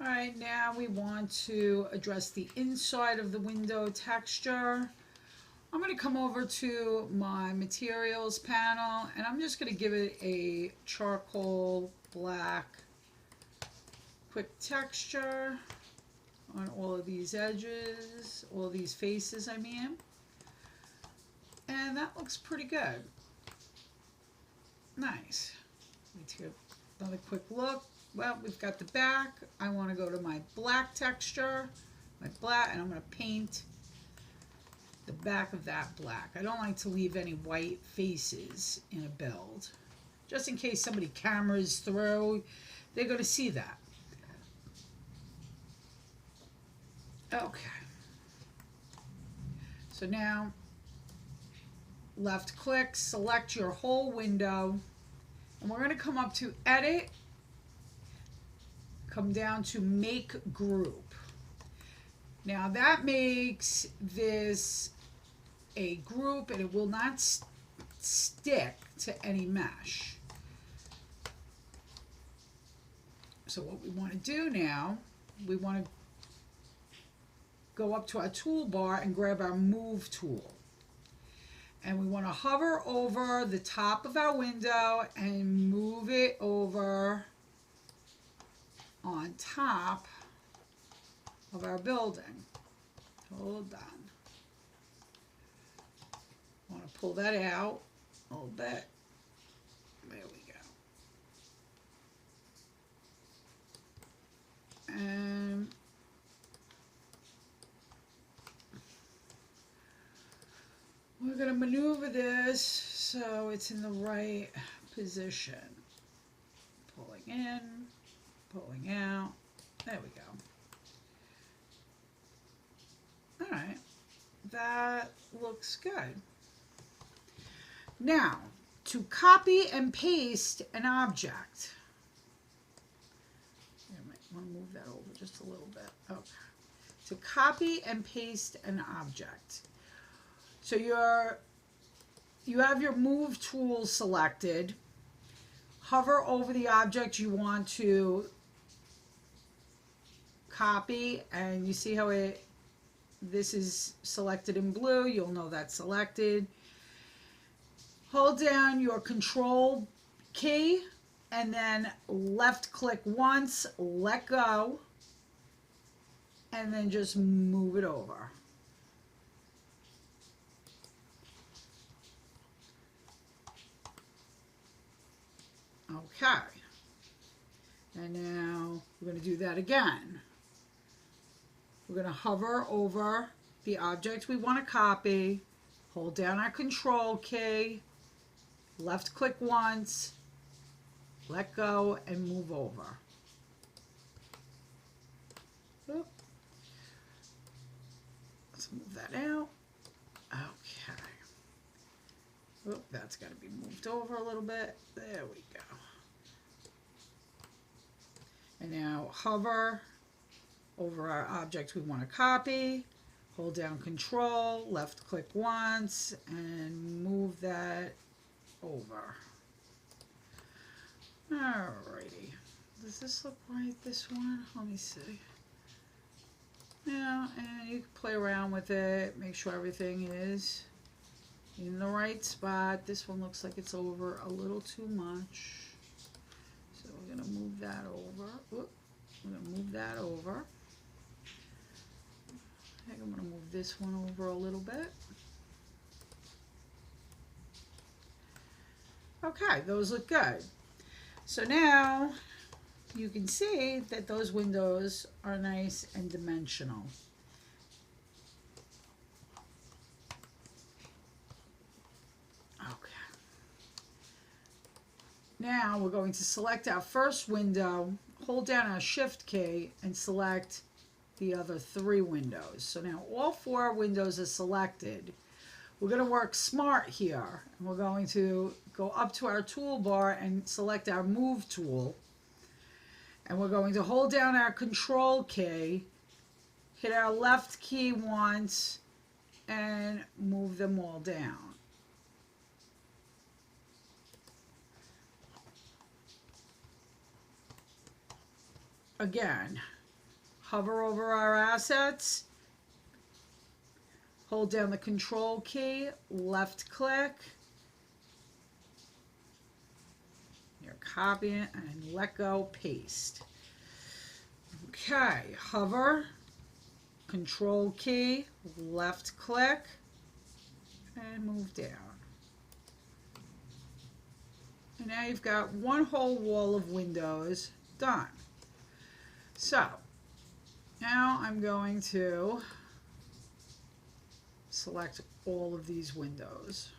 All right, now we want to address the inside of the window texture. I'm going to come over to my materials panel and I'm just going to give it a charcoal black quick texture on all of these edges, all of these faces I mean. And that looks pretty good. Nice. Let me take another quick look. Well, we've got the back. I want to go to my black texture, my black, and I'm going to paint the back of that black. I don't like to leave any white faces in a build. Just in case somebody cameras through, they're going to see that. Okay. So now, left click, select your whole window, and we're going to come up to Edit, come down to Make Group. Now that makes this a group and it will not stick to any mesh. So what we want to do now, we want to go up to our toolbar and grab our Move tool. And we want to hover over the top of our window and move it over on top of our building. Hold on. I want to pull that out a little bit. There we go. And we're going to maneuver this so it's in the right position. Pulling in, pulling out. There we go. All right, that looks good. Now, to copy and paste an object. I might want to move that over just a little bit. Okay. To copy and paste an object. So you have your Move tool selected. Hover over the object you want to copy, and you see how this is selected in blue. You'll know that's selected. Hold down your Control key and then left click once, let go, and then just move it over. Okay. And now we're going to do that again. We're going to hover over the object we want to copy, hold down our Control key, left click once, let go, and move over. Oop. Let's move that out. Okay. Oop, that's got to be moved over a little bit. There we go. And now hover over our object we want to copy, hold down Control, left click once, and move that over. Alrighty. Does this look right, this one? Let me see. Yeah, and you can play around with it, make sure everything is in the right spot. This one looks like it's over a little too much. So we're going to move that over. Whoop. We're going to move that over. I think I'm going to move this one over a little bit. Okay, those look good. So now you can see that those windows are nice and dimensional. Okay. Now we're going to select our first window, hold down our Shift key, and select the other 3 windows. So now all 4 windows are selected. We're going to work smart here. And we're going to go up to our toolbar and select our Move tool. And we're going to hold down our Control key, hit our left key once, and move them all down. Again, hover over our assets, hold down the control key, left click, you're copying it, and let go, paste. Okay, hover, control key, left click, and move down. And now you've got one whole wall of windows done. So now I'm going to select all of these windows.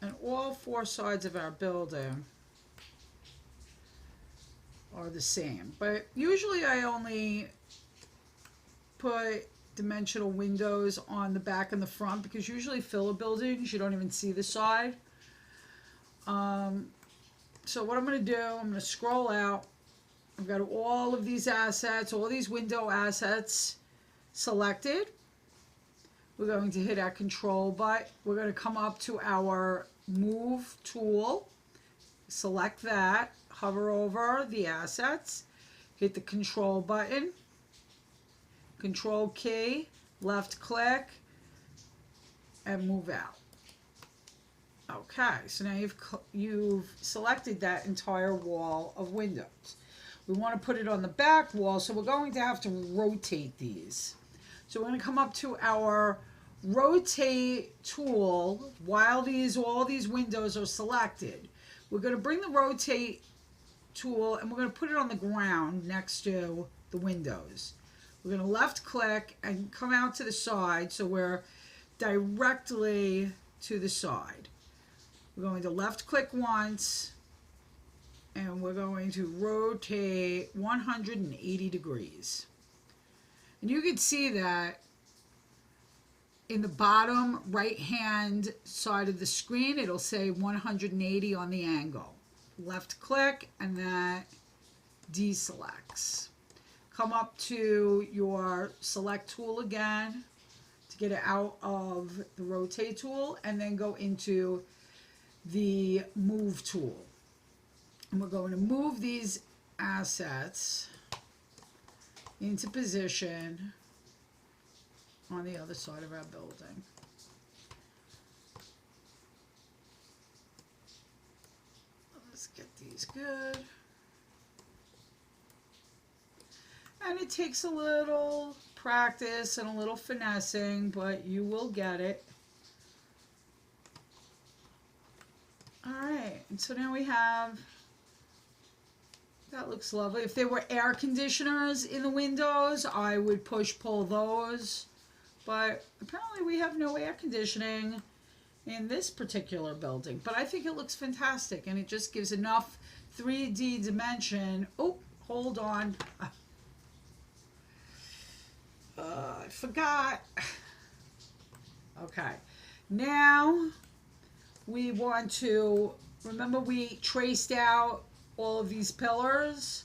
And all four sides of our building are the same. But usually I only put dimensional windows on the back and the front, because usually filler buildings you don't even see the side. So what I'm going to do, I'm going to scroll out. I've got all of these assets, all these window assets selected. We're going to hit our control button. We're going to come up to our move tool, select that, hover over the assets, hit the control button, control key, left click, and move out. Okay, so now you've selected that entire wall of windows. We want to put it on the back wall, so we're going to have to rotate these. So we're going to come up to our rotate tool while all these windows are selected. We're going to bring the rotate tool and we're going to put it on the ground next to the windows. We're going to left click and come out to the side so we're directly to the side. We're going to left click once and we're going to rotate 180 degrees. And you can see that in the bottom right hand side of the screen, it'll say 180 on the angle. Left click and that deselects. Come up to your select tool again to get it out of the rotate tool, and then go into the move tool. And we're going to move these assets into position on the other side of our building. Let's get these good. And it takes a little practice and a little finessing, but you will get it. All right, and so now we have, that looks lovely. If there were air conditioners in the windows, I would push-pull those. But apparently we have no air conditioning in this particular building. But I think it looks fantastic, and it just gives enough 3D dimension. Oh, hold on. I forgot. Okay. Now we want to, remember we traced out all of these pillars.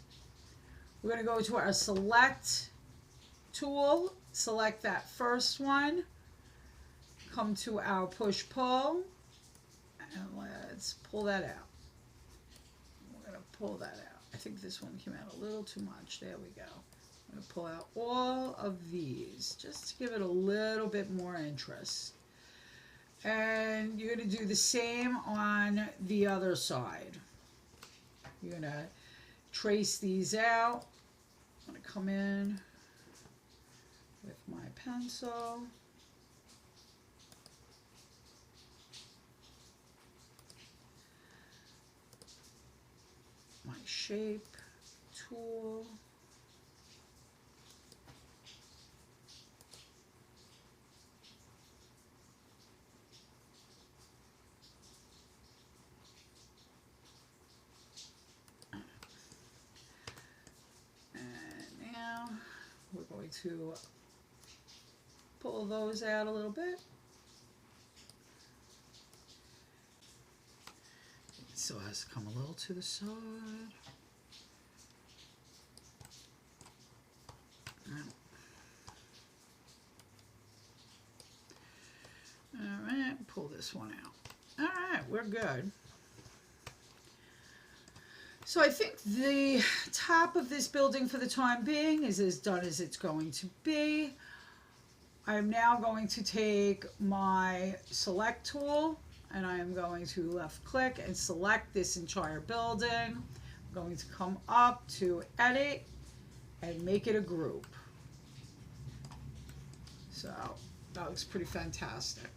We're going to go to our select tool. Select that first one, come to our push-pull, and let's pull that out. We're going to pull that out. I think this one came out a little too much. There we go. I'm going to pull out all of these just to give it a little bit more interest. And you're going to do the same on the other side. You're going to trace these out. I'm going to come in with my pencil. My shape tool. And now we're going to pull those out a little bit. It still has to come a little to the side. All right, pull this one out. All right, we're good. So I think the top of this building for the time being is as done as it's going to be. I'm now going to take my select tool and I am going to left click and select this entire building. I'm going to come up to edit and make it a group. So that looks pretty fantastic.